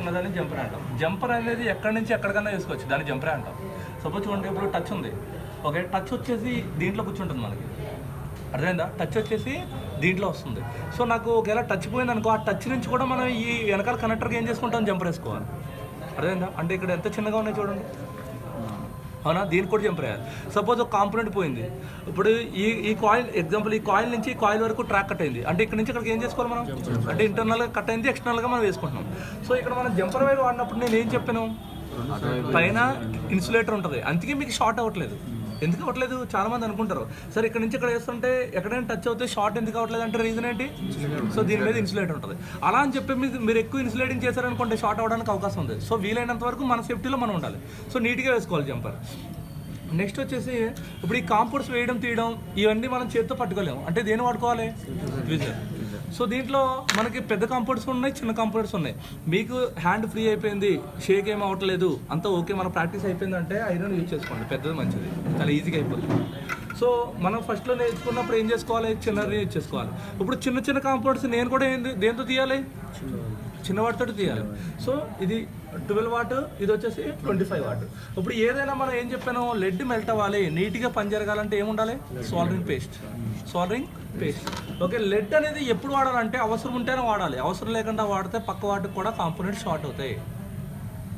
చేసుకున్న దాన్ని జంపర్ అంటాం. జంపర్ అనేది ఎక్కడి నుంచి ఎక్కడికన్నా వేసుకోవచ్చు, దాన్ని జంపరే అంటాం. సపోజ్ చూడండి, ఇప్పుడు టచ్ ఉంది, ఓకే, టచ్ వచ్చేసి దీంట్లో కూర్చుంటుంది మనకి, అర్థమైందా? టచ్ వచ్చేసి దీంట్లో వస్తుంది. సో నాకు ఒకవేళ టచ్ పోయింది అనుకో, ఆ టచ్ నుంచి కూడా మనం ఈ వెనకాల కనెక్టర్కి ఏం చేసుకుంటాం, జంపర్ వేసుకోవాలి, అర్థమైందా? అంటే ఇక్కడ ఎంత చిన్నగా ఉన్నాయి చూడండి, అవునా? దీనికి కూడా జంపర్ వేయాలి. సపోజ్ ఒక కాంపోనెంట్ పోయింది, ఇప్పుడు ఈ కాయిల్ ఎగ్జాంపుల్, ఈ కాయిల్ నుంచి ఈ కాయిల్ వరకు ట్రాక్ కట్ అయింది అంటే ఇక్కడ నుంచి ఇక్కడికి ఏం చేసుకోవాలి మనం, అంటే ఇంటర్నల్గా కట్ అయింది, ఎక్స్టర్నల్గా మనం వేసుకుంటున్నాం. సో ఇక్కడ మనం జంపర్ వైర్ వాడినప్పుడు నేను ఏం చెప్పాను, పైన ఇన్సులేటర్ ఉంటుంది, అందుకే మీకు షార్ట్ అవ్వట్లేదు. ఎందుకు అవ్వట్లేదు చాలా మంది అనుకుంటారు, సరే ఇక్కడ నుంచి ఇక్కడ వేస్తుంటే ఎక్కడైనా టచ్ అవుతే షార్ట్ ఎందుకు అవ్వట్లేదు అంటే రీజన్ ఏంటి, సో దీని మీద ఇన్సులేటర్ ఉంటుంది. అలా అని చెప్పి మీరు ఎక్కువ ఇన్సులేటింగ్ చేశారనుకోండి షార్ట్ అవ్వడానికి అవకాశం ఉంది. సో వీలైనంత వరకు మన సేఫ్టీలో మనం ఉండాలి. సో నీట్గా వేసుకోవాలి జంపర్. నెక్స్ట్ వచ్చేసి ఇప్పుడు ఈ కాంపౌండ్స్ వేయడం తీయడం ఇవన్నీ మనం చేతితో పట్టుకోలేము, అంటే దేని వాడుకోవాలి, ట్విజర్. సో దీంట్లో మనకి పెద్ద కాంపౌండ్స్ ఉన్నాయి, చిన్న కాంపౌండ్స్ ఉన్నాయి. మీకు హ్యాండ్ ఫ్రీ అయిపోయింది, షేక్ ఏం అవ్వట్లేదు, అంతా ఓకే, మన ప్రాక్టీస్ అయిపోయింది అంటే ఐరన్ యూజ్ చేసుకోండి, పెద్దది మంచిది, చాలా ఈజీగా అయిపోతుంది. సో మనం ఫస్ట్లో నేర్చుకున్నప్పుడు ఏం చేసుకోవాలి, చిన్నది యూజ్ చేసుకోవాలి. ఇప్పుడు చిన్న చిన్న కాంపౌండ్స్ నేను కూడా దేంతో తీయాలి, చిన్న వాటితో తీయాలి. సో ఇది 12 వాట్, ఇది వచ్చేసి 25 వాట్. ఇప్పుడు ఏదైనా మనం ఏం చెప్పాను, లెడ్ మెల్ట్ అవ్వాలి, నీట్గా పని జరగాలంటే ఏముండాలి, సాల్డరింగ్ పేస్ట్. ఓకే, లెడ్ అనేది ఎప్పుడు వాడాలంటే అవసరం ఉంటేనే వాడాలి, అవసరం లేకుండా వాడితే పక్క వాటికి కూడా కాంపోనెంట్స్ షార్ట్ అవుతాయి.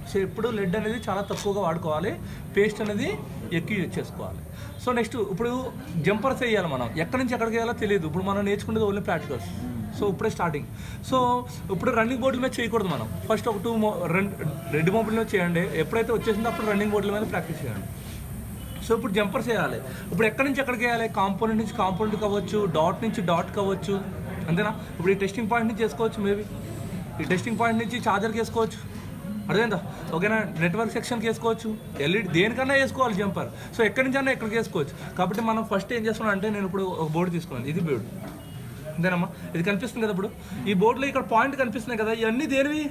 సో ఇప్పుడు లెడ్ అనేది చాలా తక్కువగా వాడుకోవాలి, పేస్ట్ అనేది ఎక్కువ యూజ్ చేసుకోవాలి. సో నెక్స్ట్ ఇప్పుడు జంపర్స్ వేయాలి, మనం ఎక్కడి నుంచి ఎక్కడికి వేయాలో తెలియదు. ఇప్పుడు మనం నేర్చుకునేది ఓన్లీ ప్రాక్టికల్స్. సో ఇప్పుడే స్టార్టింగ్. సో ఇప్పుడు రన్నింగ్ బోర్డుల మీద చేయకూడదు, మనం ఫస్ట్ ఒక రెడ్ బోర్డుల మీద చేయండి, ఎప్పుడైతే వచ్చేసిందో అప్పుడు రన్నింగ్ బోర్డుల మీద ప్రాక్టీస్ చేయండి. సో ఇప్పుడు జంపర్స్ వేయాలి, ఇప్పుడు ఎక్కడి నుంచి ఎక్కడికి వేయాలి, కాంపోనెంట్ నుంచి కాంపోనెంట్ కావచ్చు, డాట్ నుంచి డాట్ కావచ్చు, అంతేనా? ఇప్పుడు ఈ టెస్టింగ్ పాయింట్ నుంచి చేసుకోవచ్చు, మేబీ ఈ టెస్టింగ్ పాయింట్ నుంచి ఛార్జర్కి వేసుకోవచ్చు, అర్థమైందా? ఓకేనా? నెట్వర్క్ సెక్షన్కి వేసుకోవచ్చు, ఎల్ఈడి దేనికన్నా వేసుకోవాలి జంపర్. సో ఎక్కడి నుంచి అన్నా ఎక్కడికి వేసుకోవచ్చు. కాబట్టి మనం ఫస్ట్ ఏం చేస్తున్నాం అంటే, నేను ఇప్పుడు ఒక బోర్డు తీసుకున్నాను, ఇది బోర్డు, అంతేనమ్మా? ఇది కనిపిస్తుంది కదా, ఇప్పుడు ఈ బోర్డులో ఇక్కడ పాయింట్ కనిపిస్తున్నాయి కదా, ఇవన్నీ దేనివి,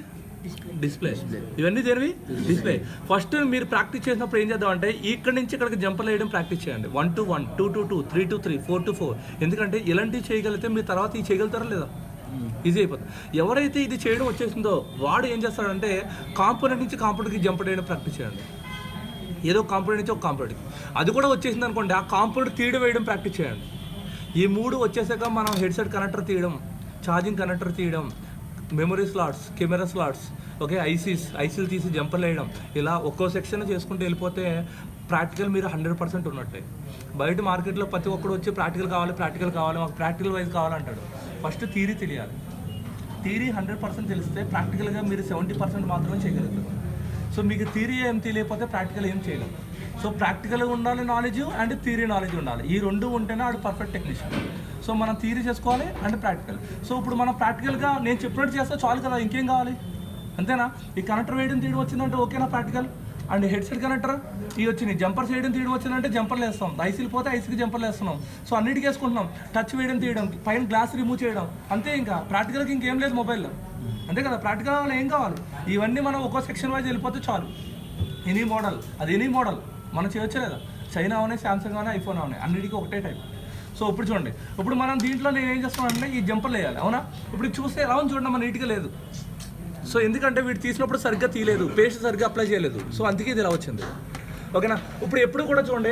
డిస్ప్లే. ఇవన్నీ దేనివి, డిస్ప్లే. ఫస్ట్ మీరు ప్రాక్టీస్ చేసినప్పుడు ఏం చేద్దాం అంటే, ఇక్కడి నుంచి ఇక్కడికి జంపర్లు వేయడం ప్రాక్టీస్ చేయండి. 1 to 1, 2 to 2, 3 to 3, 4 to 4. ఎందుకంటే ఇలాంటివి చేయగలిగితే మీరు తర్వాత ఇది చేయగలుగుతారా లేదా, ఈజీ అయిపోతుంది. ఎవరైతే ఇది చేయడం వచ్చేసిందో వాడు ఏం చేస్తాడంటే, కాంపోనెంట్ నుంచి కాంపోనెంట్కి జంప్ చేయడం ప్రాక్టీస్ చేయండి. ఏదో కాంపోనెంట్ నుంచి ఒక కాంపోనెంట్కి, అది కూడా వచ్చేసింది అనుకోండి, ఆ కాంపోనెంట్ తీయడం వేయడం ప్రాక్టీస్ చేయండి. ఈ 3 వచ్చేసాక మనం హెడ్సెట్ కనెక్టర్ తీయడం, ఛార్జింగ్ కనెక్టర్ తీయడం, memory slots, camera slots, okay, ఐసీలు తీసి జంపర్లు వేయడం, ఇలా ఒక్కో సెక్షన్ చేసుకుంటూ వెళ్ళిపోతే ప్రాక్టికల్ మీరు 100% ఉన్నట్టే. బయట మార్కెట్లో ప్రతి ఒక్కడు వచ్చి ప్రాక్టికల్ కావాలి, మాకు ప్రాక్టికల్ వైజ్ కావాలంటాడు. ఫస్ట్ థియరీ తెలియాలి. థియరీ 100% తెలిస్తే ప్రాక్టికల్గా మీరు 70% మాత్రమే చేయగలుగుతారు. సో మీకు థియరీ ఏం తెలియకపోతే ప్రాక్టికల్ ఏం చేయలేము. సో ప్రాక్టికల్గా ఉండాలి నాలెడ్జ్, అండ్ థియరీ నాలెడ్జ్ ఉండాలి. ఈ రెండు ఉంటేనే ఆడు పర్ఫెక్ట్ టెక్నీషియన్. సో మనం థియరీ చేసుకోవాలి అండ్ ప్రాక్టికల్. సో ఇప్పుడు మనం ప్రాక్టికల్గా నేను చెప్పినట్టు చేస్తే చాలు కదా, ఇంకేం కావాలి, అంతేనా? ఈ కనెక్టర్ వేయడం తీయడం వచ్చిందంటే ఓకేనా ప్రాక్టికల్. అండ్ హెడ్సెట్ కనెక్టర్ ఇవి వచ్చినాయి, జంపర్స్ వేయడం తీయడం వచ్చిందంటే జంపర్లు వేస్తాం, ఐసీలు పోతే ఐసీకి జంపర్లు వేస్తున్నాం. సో అన్నిటికీ వేసుకుంటున్నాం. టచ్ వేయడం తీయడం, పైన గ్లాస్ రిమూవ్ చేయడం, అంతే. ఇంకా ప్రాక్టికల్కి ఇంకేం లేదు మొబైల్లో, అంతే కదా. ప్రాక్టికల్ వల్ల ఏం కావాలి, ఇవన్నీ మనం ఒక్కో సెక్షన్ వైజ్ వెళ్ళిపోతే చాలు. ఎనీ మోడల్, అది ఎనీ మోడల్ మనం చేయొచ్చు లేదా, చైనా అవనే, శాంసంగ్ అవనే, ఐఫోన్ అవనే, అన్నిటికీ ఒకటే టైప్. సో ఇప్పుడు చూడండి, ఇప్పుడు మనం దీంట్లో నేను ఏం చేస్తున్నానంటే ఈ జంపర్లు వేయాలి, అవునా? ఇప్పుడు చూస్తే ఎలా ఉంది చూడండి, మన నీట్గా లేదు. సో ఎందుకంటే వీడు తీసినప్పుడు సరిగ్గా తీయలేదు, పేస్ట్ సరిగ్గా అప్లై చేయలేదు. సో అందుకే ఇది ఇలా వచ్చింది, ఓకేనా? ఇప్పుడు ఎప్పుడు కూడా చూడండి,